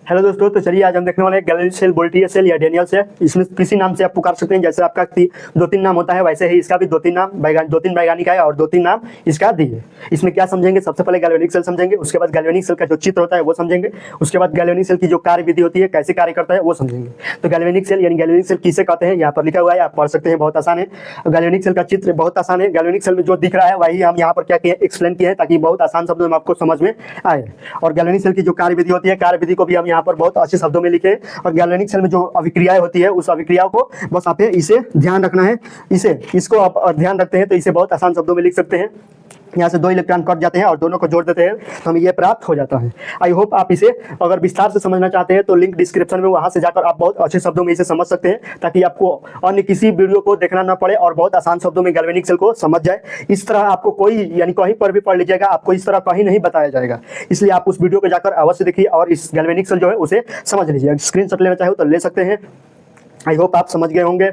Hello दोस्तों, तो चलिए आज हम देखने वाले हैं गैलेनिक सेल, वोल्टियर सेल या डेनियल सेल। इसमें किसी नाम से आप पुकार सकते हैं, जैसे आपका दो तीन नाम होता है वैसे ही इसका भी दो तीन वैज्ञानिक है और दो तीन नाम इसका दिए। इसमें क्या समझेंगे, सबसे पहले गैल्वेनिक सेल समझेंगे, उसके बाद गैल्वेनिक सेल का जो चित्र होता है वो समझेंगे, उसके बाद गैल्वेनिक सेल की जो कार्य विधि होती है, कैसे कार्य करता है वो समझेंगे। तो गैल्वेनिक सेल यानी गैल्वेनिक सेल किसे कहते हैं यहाँ पर लिखा हुआ है, आप पढ़ सकते हैं, बहुत आसान है। गैल्वेनिक सेल का चित्र बहुत आसान है। गैल्वेनिक सेल में जो दिख रहा है वही हम यहाँ पर क्या किए, एक्सप्लेन किए हैं, ताकि बहुत आसान शब्दों में आपको समझ में आए। और गैल्वेनिक सेल की जो कार्य विधि होती है, कार्य विधि को भी हम यहाँ पर बहुत अच्छे शब्दों में लिखे। और गैल्वेनिक सेल में जो अभिक्रियाएं होती है, उस अभिक्रियाओं को बस आप इसे ध्यान रखना है। इसको आप ध्यान रखते हैं तो इसे बहुत आसान शब्दों में लिख सकते हैं। यहाँ से दो इलेक्ट्रॉन कट जाते हैं और दोनों को जोड़ देते हैं तो हमें ये प्राप्त हो जाता है। आई होप आप इसे अगर विस्तार से समझना चाहते हैं तो लिंक डिस्क्रिप्शन में, वहाँ से जाकर आप बहुत अच्छे शब्दों में इसे समझ सकते हैं, ताकि आपको अन्य किसी वीडियो को देखना ना पड़े और बहुत आसान शब्दों में गैल्वेनिक सेल को समझ जाए। इस तरह आपको कोई यानी कहीं पर भी पढ़ लीजिएगा, आपको इस तरह कहीं नहीं बताया जाएगा। इसलिए आप उस वीडियो को जाकर अवश्य देखिए और इस गैल्वेनिक सेल जो है उसे समझ लीजिए। स्क्रीनशॉट लेना चाहे तो ले सकते हैं। आई होप आप समझ गए होंगे।